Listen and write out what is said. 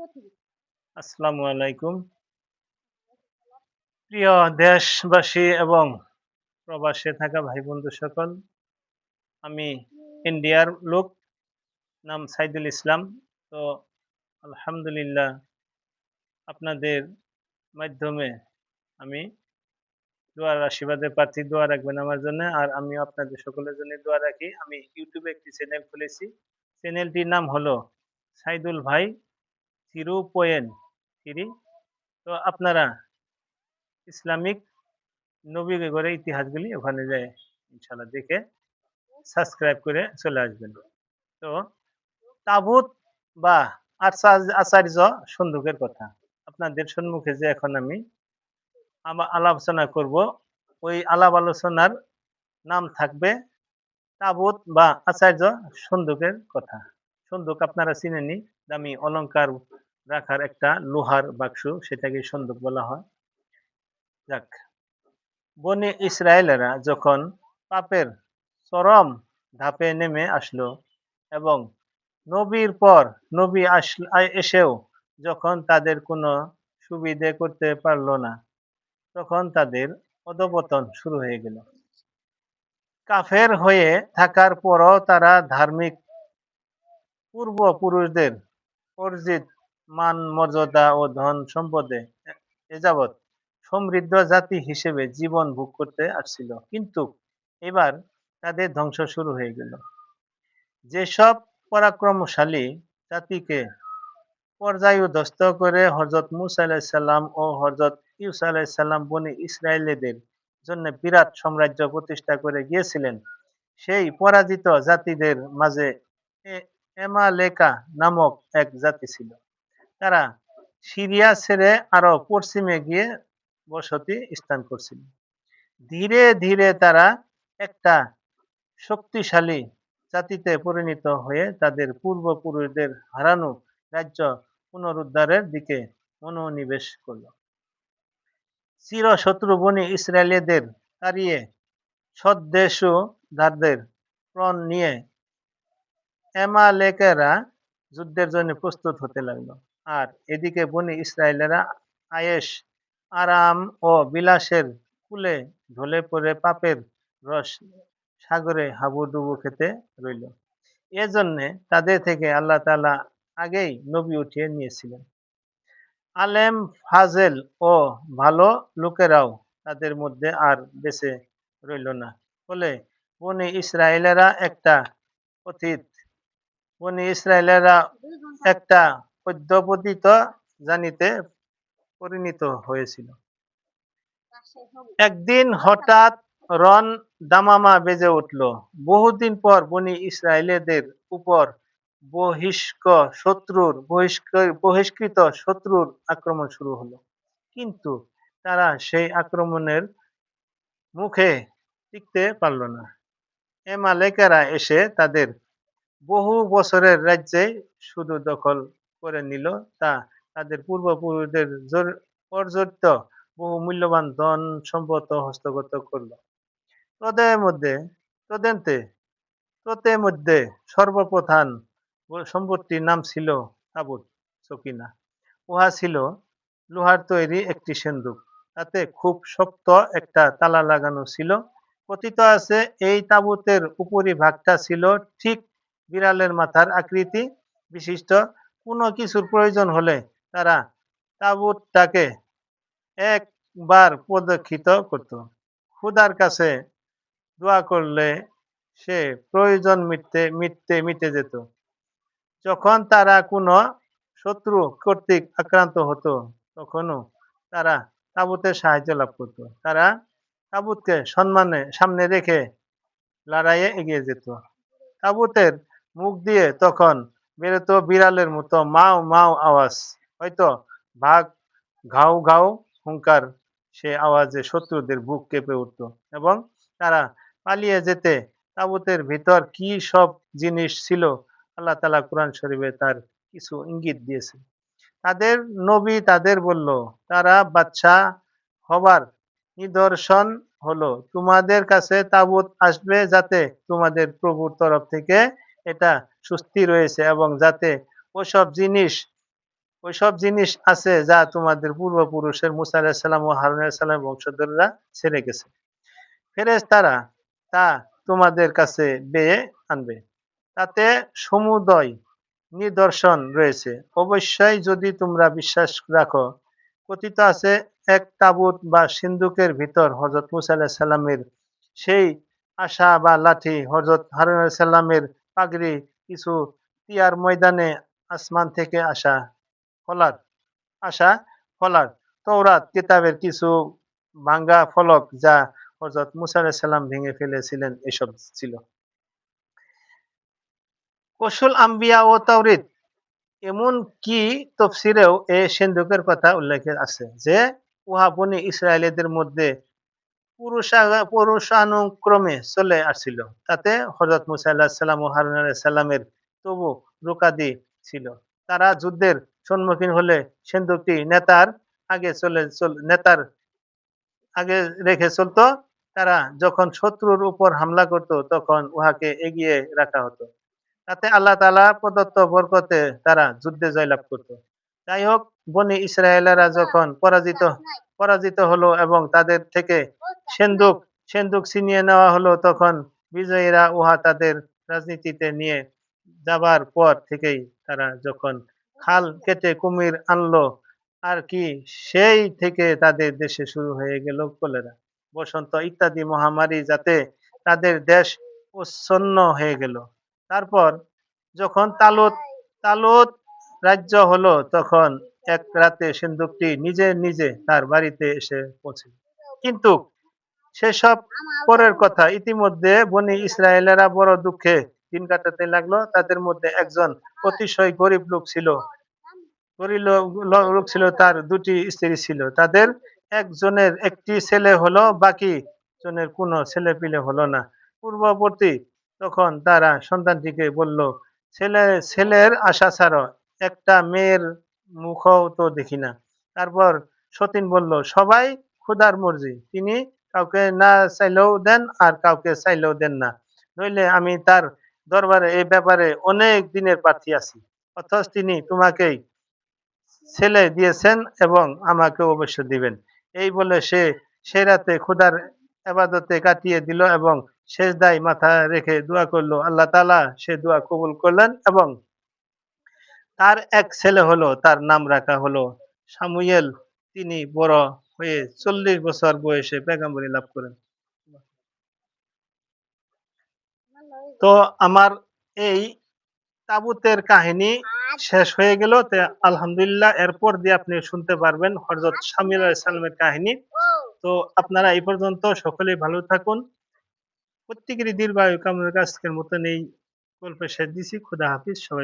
আসসালামু আলাইকুম। প্রিয় দেশবাসী এবং প্রবাসে থাকা ভাই বন্ধু সকল, আমি ইন্ডিয়ার লোক, নাম সাইদুল ইসলাম। তো আলহামদুলিল্লাহ, আপনাদের মাধ্যমে আমি দোয়ার আশীর্বাদে প্রার্থী, দোয়া রাখবেন আমার জন্য। আর আমিও আপনাদের সকলের জন্য দোয়া রাখি। আমি ইউটিউবে একটি চ্যানেল খুলেছি। চ্যানেলটির নাম হলো সাইদুল ভাই 0.3। তো আপনারা ইসলামিক নবী গড়ে ইতিহাসগুলি ওখানে যায় ইনশাল্লাহ দেখে সাবস্ক্রাইব করে চলে আসবেন। তো তাবুত বা আচার্য সন্দুকের কথা আপনাদের সম্মুখে যে এখন আমি আলোচনা করব, ওই আলাপ আলোচনার নাম থাকবে তাবুত বা আচার্য সন্দুকের কথা। সন্দুক আপনারা চিনেনি, দামি অলংকার রাখার একটা লোহার বাক্স, সেটাকে সন্দুক বলা হয়। যাক, বনি ইসরায়েলেরা যখন পাপের চরম ধাপে নেমে আসলো এবং নবীর পর নবী এসেও যখন তাদের কোনো সুবিধে করতে পারল না, তখন তাদের অধঃপতন শুরু হয়ে গেল। কাফের হয়ে থাকার পরও তারা ধার্মিক পূর্বপুরুষদের অর্জিত মান মর্যাদা ও ধন সম্পদে এযাবৎ সমৃদ্ধ জাতি হিসেবে জীবন ভোগ করতে আসছিল। কিন্তু এবার তাদের ধ্বংস শুরু হয়ে গেল। যেসব পরাক্রমশালী জাতিকে পর্যায়ুদস্ত করে হযরত মূসা আলাইহিস সালাম ও হযরত ঈসা আলাইহিস সালাম বনী ইসরায়েলদের জন্য বিরাট সাম্রাজ্য প্রতিষ্ঠা করে গিয়েছিলেন, সেই পরাজিত জাতিদের মাঝে এমালেকা নামক এক জাতি ছিল। তারা সিরিয়া ছেড়ে আরো পশ্চিমে গিয়ে বসতি স্থান করছিল। ধীরে ধীরে তারা একটা শক্তিশালী জাতিতে পরিণত হয়ে তাদের পূর্বপুরুষদের হারানো রাজ্য পুনরুদ্ধারের দিকে মনোনিবেশ করল। চিরশত্রু বনী ইসরায়েলীদের তাড়িয়ে সদ্দেশধারদের প্রাণ নিয়ে এমালেকেরা যুদ্ধের জন্য প্রস্তুত হতে লাগলো। আর এদিকে বনী ইসরায়েলেরা আয়েশ আরাম ও বিলাসের কূলে ঢলে পড়ে পাপের রস সাগরে হাবুডুবু খেতে রইল। এজন্যে তাদের থেকে আল্লাহ তাআলা আগেই নবী উঠিয়ে নিয়েছিলেন। আলেম ফাজেল ও ভালো লোকেরাও তাদের মধ্যে আর বেঁচে রইল না। ফলে বনী ইসরায়েলেরা একটা অতীত বনী ইসরায়েলেরা একটা অধ্যপতিত জাতিতে পরিণত হয়েছিল। একদিন হঠাৎ রণ দামামা বেজে উঠল। বহুদিন পর বনী ইসরায়েলদের উপর বহিষ্কৃত শত্রুর আক্রমণ শুরু হলো। কিন্তু তারা সেই আক্রমণের মুখে টিকতে পারল না। এমালেকেরা এসে তাদের বহু বছরের রাজ্যে শুধু দখল করে নিল, তা তাদের পূর্বপুরুষদের অর্জিত বহু মূল্যবান ধন সম্পদ হস্তগত করল। তদের মধ্যে তদেন্তে ততে মধ্যে সর্বপ্রধান সম্পত্তির নাম ছিল তাবুত সকিনা। উহা ছিল লোহার তৈরি একটি সিন্দুক, তাতে খুব শক্ত একটা তালা লাগানো ছিল। কথিত আছে এই তাবুতের উপরি ভাগটা ছিল ঠিক বিড়ালের মাথার আকৃতি বিশিষ্ট। কোনো কিছুর প্রয়োজন হলে তারা তাবুতটাকে একবার প্রদক্ষিত করত। খোদার কাছে দোয়া করলে সে প্রয়োজন মিটে যেত। যখন তারা কোনো শত্রু কর্তৃক আক্রান্ত হতো, তখনও তারা তাবুতের সাহায্য লাভ করত। তারা তাবুতকে সম্মানে সামনে রেখে লড়াইয়ে এগিয়ে যেত। তাবুতের মুখ দিয়ে তখন বেরোত বিড়ালের মতো মাও মাও আওয়াজ, হয়তো বাঘ ঘাউ ঘাউ হুঙ্কার। সে আওয়াজে শত্রুদের বুক কেঁপে উঠত এবং তারা পালিয়ে যেতে। তাবুতের ভিতর কি সব জিনিস ছিল, আল্লাহ তাআলা কুরআন শরীফে তার কিছু ইঙ্গিত দিয়েছে। তাদের নবী তাদের বলল, তারা বাদশা হবার নিদর্শন হলো তোমাদের কাছে তাবুত আসবে, যাতে তোমাদের প্রভুর তরফ থেকে এটা সুস্থির রয়েছে এবং যাতে ওসব জিনিস ওইসব জিনিস আছে যা তোমাদের পূর্বপুরুষের মুসা আলাইহিস সালাম ও হারুন আলাইহিস সালামের বংশধররা ছেড়ে গেছে। ফেরেশতারা তা তোমাদের কাছে বেয়ে আনবে। তাতে সমুদয় নিদর্শন রয়েছে। অবশ্যই যদি তোমরা বিশ্বাস রাখো। কথিত আছে এক তাবুত বা সিন্দুকের ভিতর হযরত মুসা আলাইহিস সালামের সেই আসা বা লাঠি, হযরত হারুন আলাইহিস সালামের পাগড়ি, কিছু তিয়ার ময়দানে আসমান থেকে ফলার আসা ফলার তওরাত কিতাবের কিছু ভাঙ্গা ফলক যা হযরত মুসা আলাইহিস সালাম ভেঙে ফেলেছিলেন এসব ছিল। কসুল আম্বিয়া ও তাওরীত এমনকি তাফসীরেও এ সিন্ধুকের কথা উল্লেখ আছে যে উহা বনী ইসরায়েলীদের মধ্যে পুরুষানুক্রমে চলে আসছিল। তাতে হযরত মুসা আলাইহিস সালাম ও হারুন আলাইহিস সালামের তবু রোকাদি ছিল। তারা যুদ্ধের সম্মুখীন হলে সিন্ধুকটি নেতার আগে রেখে চলত। তারা যখন শত্রুর উপর হামলা করত তখন উহাকে এগিয়ে রাখা হতো। তাতে আল্লাহ তাআলা প্রদত্ত বরকতে তারা যুদ্ধে জয়লাভ করত। যাই হোক, বনী ইসরায়েলেরা যখন পরাজিত হলো এবং তাদের থেকে সেন্দুক সেন্দুক ছিনিয়ে নেওয়া হলো তখন বিজয়ীরা উহা তাদের রাজনীতিতে নিয়ে যাবার পর থেকেই তারা যখন খাল কেটে কুমির আনলো আর কি, সেই থেকে তাদের দেশে শুরু হয়ে গেল কলেরা, বসন্ত ইত্যাদি মহামারী, যাতে তাদের দেশ উচ্ছন্ন হয়ে গেল। তারপর যখন তালুত রাজ্য হলো তখন এক রাতে সিন্ধুকটি নিজে নিজে তার বাড়িতে এসে পৌঁছল। কিন্তু সেসব পরের কথা। ইতিমধ্যে বনী ইসরায়েলেরা বড় দুঃখে দিন কাটাতে লাগলো। তাদের মধ্যে একজন অতিশয় গরিব লোক ছিল। তার দুটি স্ত্রী ছিল। তাদের একজনের একটি ছেলে হলো, বাকি জনের কোনো ছেলেপিলে হলো না। পূর্ববর্তী তখন তারা সন্তানটিকে বলল, ছেলের আশা ছাড়ো, একটা মেয়ের মুখও তো দেখি না। তারপর সতীন বলল, সবাই খোদার মর্জি, তিনি কাউকে না চাইলেও দেন আর কাউকে চাইলেও দেন না, নইলে আমি তার দরবারে এই ব্যাপারে অনেক দিনের প্রার্থী আছি। অথচ তিনি তোমাকেই ছেলে দিয়েছেন এবং আমাকে অবশ্য দিবেন। এই বলে সে সেই রাতে খোদার ইবাদতে কাটিয়ে দিল এবং সেজদায় মাথা রেখে দোয়া করলো। আল্লাহ তাআলা সে দোয়া কবুল করলেন এবং তার এক ছেলে হলো, তার নাম রাখা হলো শামুয়েল। তিনি বড় হয়ে ৪০ বছর বয়সে পেগম্বরি লাভ করেন। তো আমার এই তাবুতের কাহিনী শেষ হয়ে গেল। আলহামদুলিল্লাহ, এরপর দিয়ে আপনি শুনতে পারবেন হযরত শামুয়েল আলাইহিস সালামের কাহিনী। তো আপনারা এই পর্যন্ত সকলেই ভালো থাকুন। প্রত্যেকেরই দীর্ঘায়ু কামনার কাছে আজকের মতন এই গল্পের শেষ দিছি। খোদা হাফিজ। সবাই